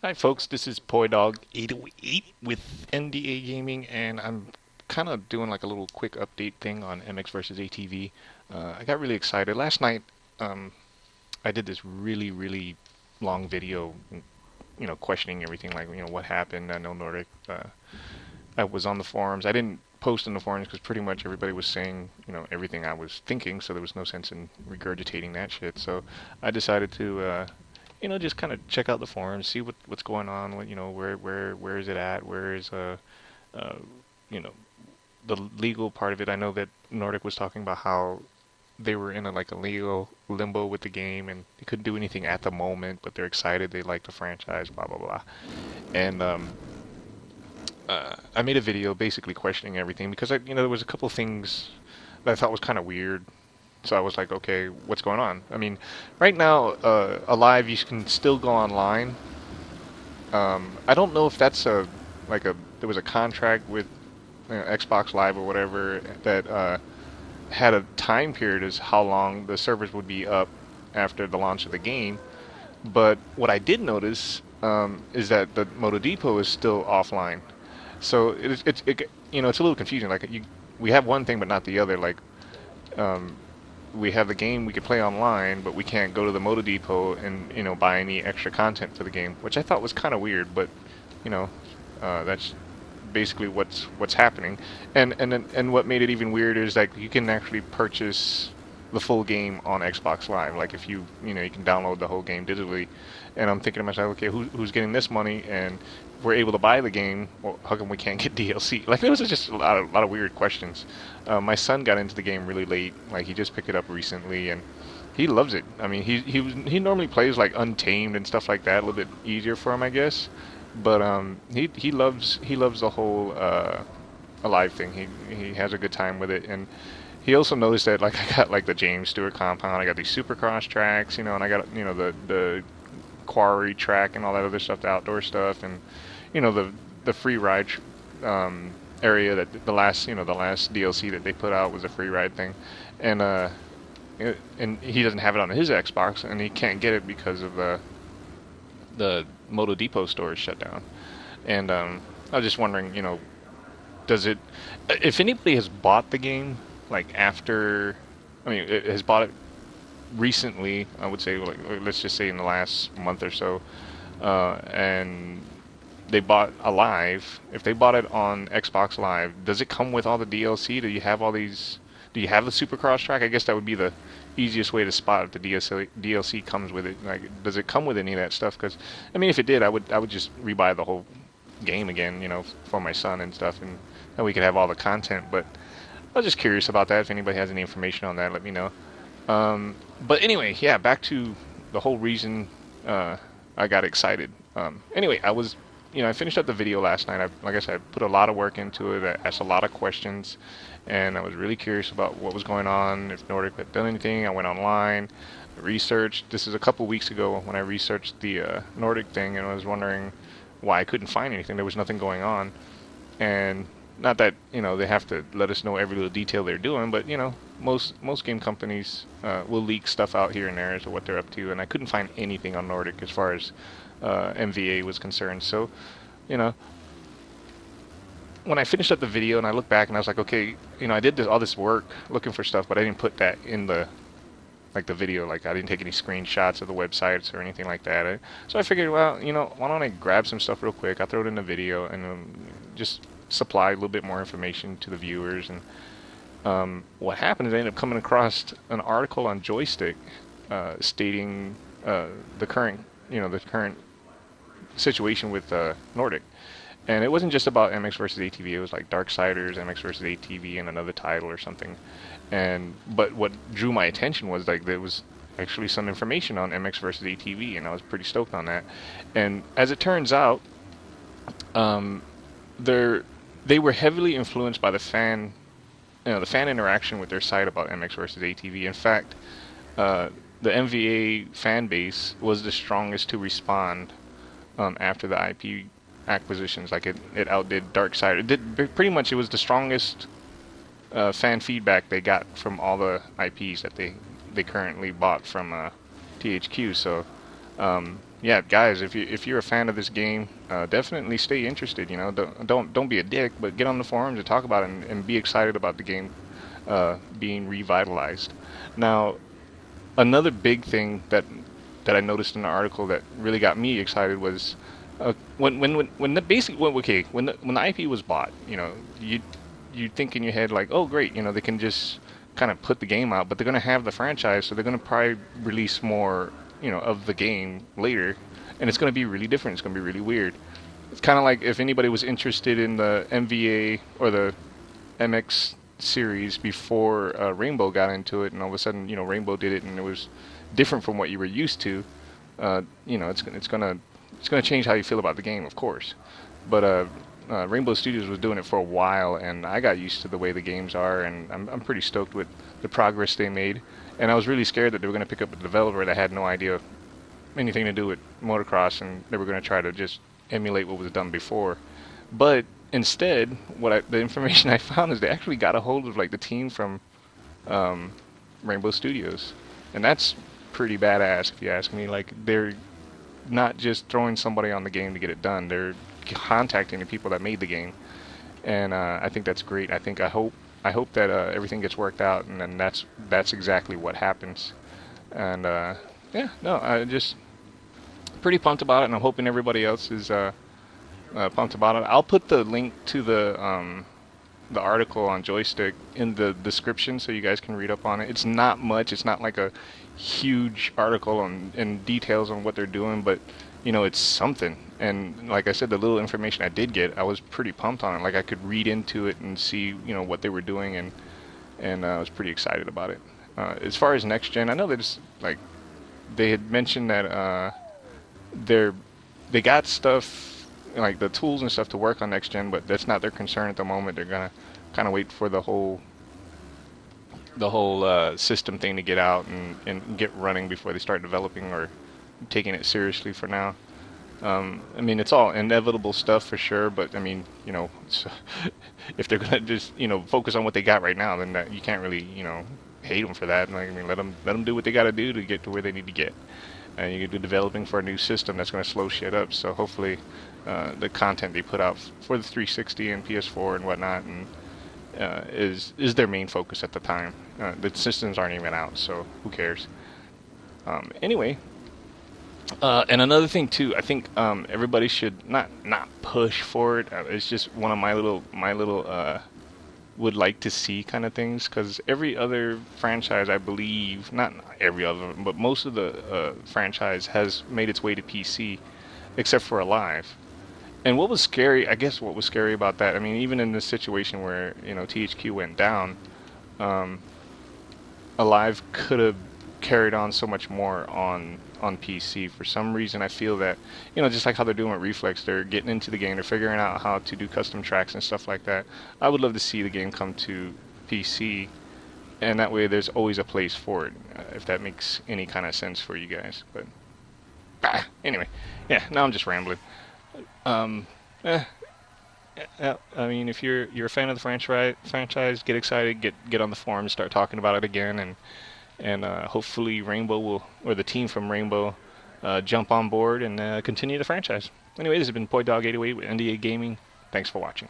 Hi folks, this is PoydOg808 with NDA Gaming, and I'm kind of doing like a little quick update thing on MX versus ATV. I got really excited last night. Um, I did this really long video, questioning everything, like what happened. I know Nordic. I was on the forums. I didn't post in the forums because pretty much everybody was saying everything I was thinking, so there was no sense in regurgitating that shit. So I decided to just kind of check out the forums, see what's going on, where is it at, where is uh you know the legal part of it. I know that Nordic was talking about how they were in like a legal limbo with the game and they couldn't do anything at the moment, but they're excited, they like the franchise, blah blah blah. And I made a video basically questioning everything because there was a couple things that I thought was kind of weird. So I was like, okay, what's going on? I mean, right now, Alive, you can still go online. I don't know if that's there was a contract with Xbox Live or whatever that had a time period as how long the servers would be up after the launch of the game. But what I did notice is that the Moto Depot is still offline. So it's a little confusing. We have one thing but not the other. Um, we have the game we could play online, but we can't go to the Moto Depot and buy any extra content for the game, which I thought was kind of weird. But you know, that's basically what's happening. And what made it even weirder is like you can actually purchase the full game on Xbox Live. Like if you can download the whole game digitally. And I'm thinking to myself, okay, who's getting this money? And we're able to buy the game. Well, how come we can't get DLC? Like there was just a lot of weird questions. My son got into the game really late. Like he just picked it up recently, and he loves it. I mean, he normally plays like Untamed and stuff like that, a little bit easier for him, I guess. But he loves the whole Alive thing. He has a good time with it, and he also noticed that like I got like the James Stewart compound. I got these Supercross tracks, and I got the quarry track and all that other stuff, the outdoor stuff, and the free ride um, area that the last DLC that they put out was a free ride thing, and and he doesn't have it on his Xbox, and he can't get it because of the Moto Depot store is shut down. And I was just wondering, does it, if anybody has bought the game like after, I mean, it has bought it recently, I would say, like let's just say in the last month or so, and they bought Alive. If they bought it on Xbox Live, does it come with all the DLC? Do you have all these? Do you have the Supercross track? I guess that would be the easiest way to spot if the DLC comes with it. Like, does it come with any of that stuff? Because I mean, if it did, I would just rebuy the whole game again, for my son and stuff, and then we could have all the content. But I was just curious about that. If anybody has any information on that, let me know. But anyway, yeah, back to the whole reason I got excited. Anyway, I finished up the video last night. Like I said, I put a lot of work into it. I asked a lot of questions, and I was really curious about what was going on, if Nordic had done anything. I went online, researched. This is a couple weeks ago when I researched the Nordic thing, and I was wondering why I couldn't find anything. There was nothing going on, and not that they have to let us know every little detail they're doing, but most game companies will leak stuff out here and there as to what they're up to, and I couldn't find anything on Nordic as far as MVA was concerned. So you know when I finished up the video and I looked back and I was like, okay, I did all this work looking for stuff, but I didn't put that in the video. Like I didn't take any screenshots of the websites or anything like that. So I figured, well, why don't I grab some stuff real quick? I'll throw it in the video and just supply a little bit more information to the viewers. And what happened is I ended up coming across an article on Joystick stating the current situation with Nordic. And it wasn't just about MX versus ATV. It was like Darksiders, MX versus ATV, and another title or something. But what drew my attention was like there was actually some information on MX versus ATV, and I was pretty stoked on that. And as it turns out, um, they were heavily influenced by the fan interaction with their site about MX versus ATV. In fact, the MVA fan base was the strongest to respond after the IP acquisitions. Like it outdid Darkseid. It did pretty much. It was the strongest fan feedback they got from all the IPs that they currently bought from THQ. So yeah, guys, if you're a fan of this game, definitely stay interested. You know, don't be a dick, but get on the forums and talk about it and be excited about the game being revitalized. Now, another big thing that I noticed in the article that really got me excited was when the basic when, okay when the IP was bought, you know, you think in your head like, oh great, you know, they can just kind of put the game out, but they're gonna have the franchise, so they're gonna probably release more, you know, of the game later, and it's gonna be really different. It's gonna be really weird. It's kind of like if anybody was interested in the MVA or the MX series before Rainbow got into it, and all of a sudden, you know, Rainbow did it, and it was different from what you were used to. You know, it's gonna change how you feel about the game, of course. But Rainbow Studios was doing it for a while, and I got used to the way the games are, and I'm pretty stoked with the progress they made. And I was really scared that they were going to pick up a developer that had no idea anything to do with motocross, and they were going to try to just emulate what was done before. But instead, the information I found is they actually got a hold of like the team from um, Rainbow Studios, and that's pretty badass if you ask me. Like they're not just throwing somebody on the game to get it done; they're contacting the people that made the game, and I think that's great. I hope that everything gets worked out, and then that's exactly what happens. And yeah, no, I just pretty pumped about it, and I'm hoping everybody else is pumped about it. I'll put the link to the article on Joystick in the description so you guys can read up on it. It's not much. It's not like a huge article and details on what they're doing, but you know, it's something. And like I said, the little information I did get, I was pretty pumped on it. Like I could read into it and see, you know, what they were doing, and I was pretty excited about it. As far as next gen, I know that it's like they had mentioned that they're they got stuff like the tools and stuff to work on next gen, but that's not their concern at the moment. They're gonna kind of wait for the whole system thing to get out and get running before they start developing or taking it seriously for now. I mean, it's all inevitable stuff for sure, but I mean, you know, if they're gonna just, you know, focus on what they got right now, then you can't really, you know, hate them for that. Like, I mean, let them do what they got to do to get to where they need to get. And you can do developing for a new system that's going to slow shit up. So hopefully, the content they put out for the 360 and PS4 and whatnot, and is their main focus at the time. The systems aren't even out, so who cares? Anyway. And another thing too, I think everybody should not push for it. It's just one of my little would like to see kind of things, because every other franchise, I believe, not every other, but most of the franchise has made its way to PC, except for Alive. And what was scary, I guess, what was scary about that? I mean, even in this situation where, you know, THQ went down, um, Alive could have carried on so much more on PC. For some reason, I feel that, you know, just like how they're doing with Reflex, they're getting into the game, they're figuring out how to do custom tracks and stuff like that. I would love to see the game come to PC, and that way there's always a place for it, if that makes any kind of sense for you guys. But anyway, yeah, now I'm just rambling. Um, eh, yeah, I mean, if you're a fan of the franchise, get excited, get on the forum, and start talking about it again, and hopefully Rainbow will, or the team from Rainbow, jump on board and continue the franchise. Anyway, this has been PoyDog808 with NDA Gaming. Thanks for watching.